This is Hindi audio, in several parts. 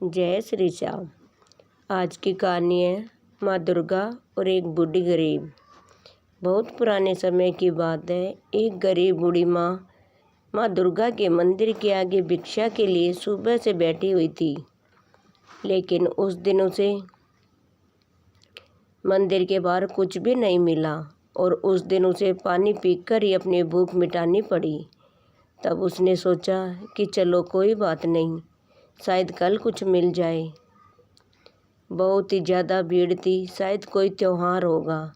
जय श्री श्याम। आज की कहानी है माँ दुर्गा और एक बूढ़ी गरीब। बहुत पुराने समय की बात है। एक गरीब बूढ़ी माँ दुर्गा के मंदिर के आगे भिक्षा के लिए सुबह से बैठी हुई थी। लेकिन उस दिन उसे मंदिर के बाहर कुछ भी नहीं मिला और उस दिन उसे पानी पीकर ही अपनी भूख मिटानी पड़ी। तब उसने सोचा कि चलो कोई बात नहीं, शायद कल कुछ मिल जाए। बहुत ही ज़्यादा भीड़ थी, शायद कोई त्यौहार होगा,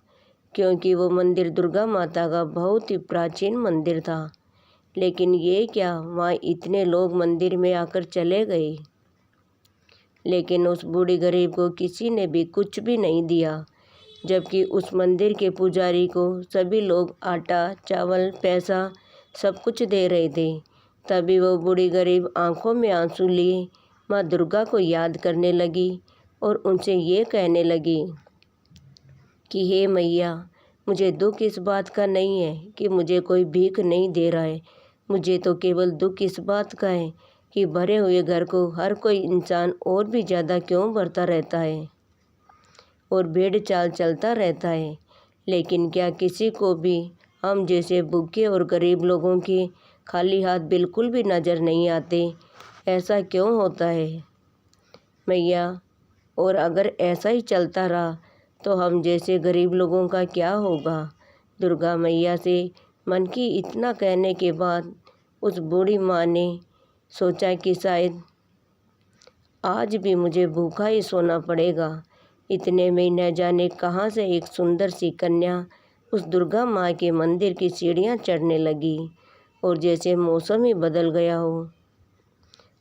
क्योंकि वो मंदिर दुर्गा माता का बहुत ही प्राचीन मंदिर था। लेकिन ये क्या, वहाँ इतने लोग मंदिर में आकर चले गए। लेकिन उस बूढ़ी गरीब को किसी ने भी कुछ भी नहीं दिया, जबकि उस मंदिर के पुजारी को सभी लोग आटा, चावल, पैसा सब कुछ दे रहे थे। तभी वो बूढ़ी गरीब आंखों में आंसू लिए माँ दुर्गा को याद करने लगी और उनसे ये कहने लगी कि हे मैया, मुझे दुख इस बात का नहीं है कि मुझे कोई भीख नहीं दे रहा है। मुझे तो केवल दुख इस बात का है कि भरे हुए घर को हर कोई इंसान और भी ज़्यादा क्यों भरता रहता है और भेड़ चाल चलता रहता है, लेकिन क्या किसी को भी हम जैसे भूखे और गरीब लोगों के खाली हाथ बिल्कुल भी नज़र नहीं आते। ऐसा क्यों होता है मैया? और अगर ऐसा ही चलता रहा तो हम जैसे गरीब लोगों का क्या होगा? दुर्गा मैया से मन की इतना कहने के बाद उस बूढ़ी माँ ने सोचा कि शायद आज भी मुझे भूखा ही सोना पड़ेगा। इतने में न जाने कहाँ से एक सुंदर सी कन्या उस दुर्गा माँ के मंदिर की सीढ़ियाँ चढ़ने लगी और जैसे मौसम ही बदल गया हो।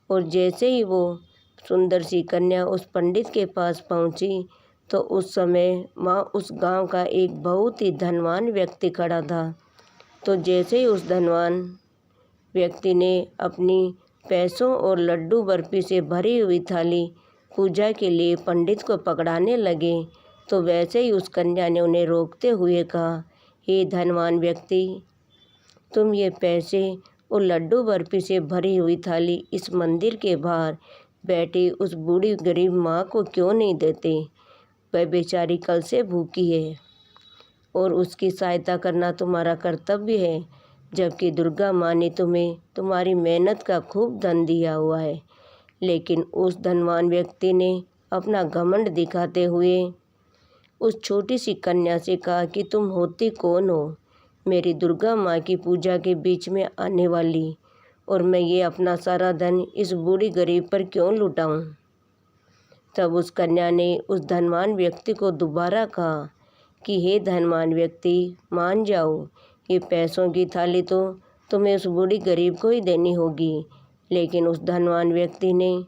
और जैसे ही वो सुंदर सी कन्या उस पंडित के पास पहुंची तो उस समय वहाँ उस गांव का एक बहुत ही धनवान व्यक्ति खड़ा था। तो जैसे ही उस धनवान व्यक्ति ने अपनी पैसों और लड्डू बर्फी से भरी हुई थाली पूजा के लिए पंडित को पकड़ाने लगे, तो वैसे ही उस कन्या ने उन्हें रोकते हुए कहा, हे धनवान व्यक्ति, तुम ये पैसे और लड्डू बर्फी से भरी हुई थाली इस मंदिर के बाहर बैठी उस बूढ़ी गरीब माँ को क्यों नहीं देते? वह बेचारी कल से भूखी है और उसकी सहायता करना तुम्हारा कर्तव्य है, जबकि दुर्गा माँ ने तुम्हें तुम्हारी मेहनत का खूब धन दिया हुआ है। लेकिन उस धनवान व्यक्ति ने अपना घमंड दिखाते हुए उस छोटी सी कन्या से कहा कि तुम होती कौन हो, मेरी दुर्गा माँ की पूजा के बीच में आने वाली, और मैं ये अपना सारा धन इस बूढ़ी गरीब पर क्यों लुटाऊं? तब उस कन्या ने उस धनवान व्यक्ति को दोबारा कहा कि हे धनवान व्यक्ति, मान जाओ, ये पैसों की थाली तो तुम्हें उस बूढ़ी गरीब को ही देनी होगी। लेकिन उस धनवान व्यक्ति ने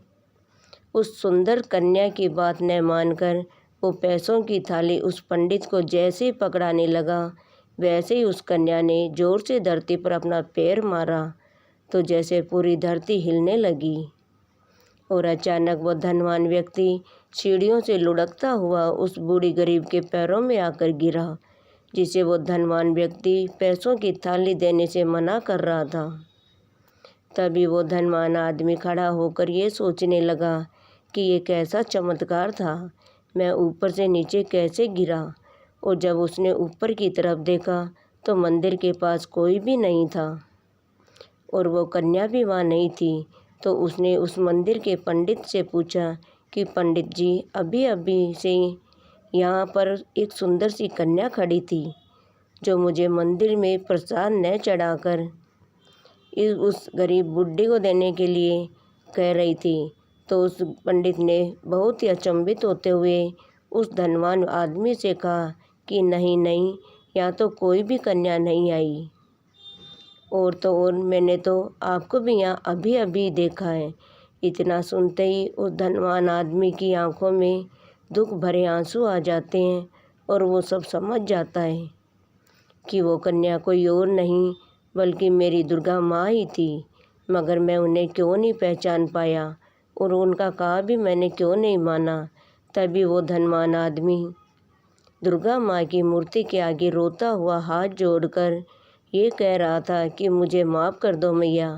उस सुंदर कन्या की बात न मानकर वो पैसों की थाली उस पंडित को जैसे ही पकड़ाने लगा, वैसे ही उस कन्या ने जोर से धरती पर अपना पैर मारा तो जैसे पूरी धरती हिलने लगी और अचानक वो धनवान व्यक्ति सीढ़ियों से लुढ़कता हुआ उस बूढ़ी गरीब के पैरों में आकर गिरा, जिसे वो धनवान व्यक्ति पैसों की थाली देने से मना कर रहा था। तभी वो धनवान आदमी खड़ा होकर ये सोचने लगा कि ये कैसा चमत्कार था, मैं ऊपर से नीचे कैसे गिरा। और जब उसने ऊपर की तरफ देखा तो मंदिर के पास कोई भी नहीं था और वो कन्या भी वहाँ नहीं थी। तो उसने उस मंदिर के पंडित से पूछा कि पंडित जी, अभी अभी से यहाँ पर एक सुंदर सी कन्या खड़ी थी जो मुझे मंदिर में प्रसाद न चढ़ाकर उस गरीब बुड्ढी को देने के लिए कह रही थी। तो उस पंडित ने बहुत ही अचंभित होते हुए उस धनवान आदमी से कहा कि नहीं नहीं, यहाँ तो कोई भी कन्या नहीं आई, और तो और मैंने तो आपको भी यहाँ अभी अभी देखा है। इतना सुनते ही उस धनवान आदमी की आंखों में दुख भरे आंसू आ जाते हैं और वो सब समझ जाता है कि वो कन्या कोई और नहीं बल्कि मेरी दुर्गा माँ ही थी। मगर मैं उन्हें क्यों नहीं पहचान पाया और उनका कहा भी मैंने क्यों नहीं माना। तभी वो धनवान आदमी दुर्गा माँ की मूर्ति के आगे रोता हुआ हाथ जोड़कर ये कह रहा था कि मुझे माफ़ कर दो मैया,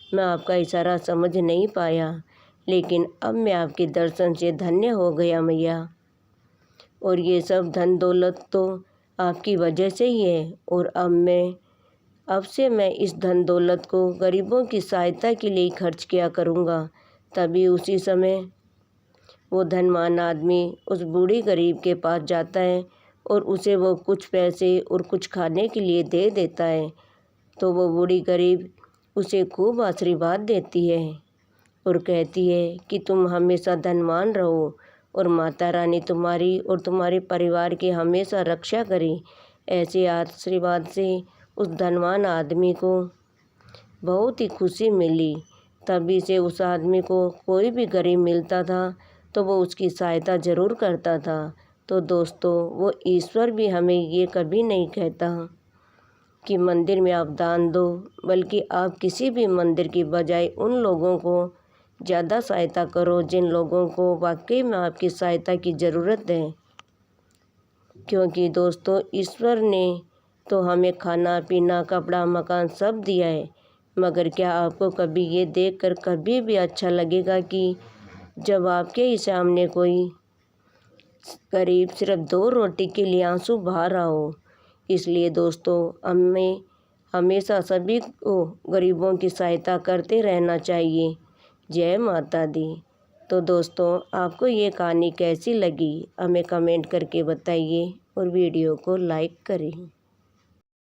मैं आपका इशारा समझ नहीं पाया। लेकिन अब मैं आपके दर्शन से धन्य हो गया मैया। और ये सब धन दौलत तो आपकी वजह से ही है। और अब से मैं इस धन दौलत को गरीबों की सहायता के लिए खर्च किया करूँगा। तभी उसी समय वो धनवान आदमी उस बूढ़ी गरीब के पास जाता है और उसे वो कुछ पैसे और कुछ खाने के लिए दे देता है। तो वो बूढ़ी गरीब उसे खूब आशीर्वाद देती है और कहती है कि तुम हमेशा धनवान रहो और माता रानी तुम्हारी और तुम्हारे परिवार की हमेशा रक्षा करे। ऐसे आशीर्वाद से उस धनवान आदमी को बहुत ही खुशी मिली। तभी से उस आदमी को कोई भी गरीब मिलता था तो वो उसकी सहायता ज़रूर करता था। तो दोस्तों, वो ईश्वर भी हमें ये कभी नहीं कहता कि मंदिर में आप दान दो, बल्कि आप किसी भी मंदिर की बजाय उन लोगों को ज़्यादा सहायता करो जिन लोगों को वाकई में आपकी सहायता की ज़रूरत है। क्योंकि दोस्तों, ईश्वर ने तो हमें खाना पीना कपड़ा मकान सब दिया है, मगर क्या आपको कभी ये देखकर कभी भी अच्छा लगेगा कि जब आपके ही सामने कोई गरीब सिर्फ 2 रोटी के लिए आंसू बहा रहा हो। इसलिए दोस्तों, हमें हमेशा सभी को गरीबों की सहायता करते रहना चाहिए। जय माता दी। तो दोस्तों, आपको ये कहानी कैसी लगी हमें कमेंट करके बताइए और वीडियो को लाइक करें।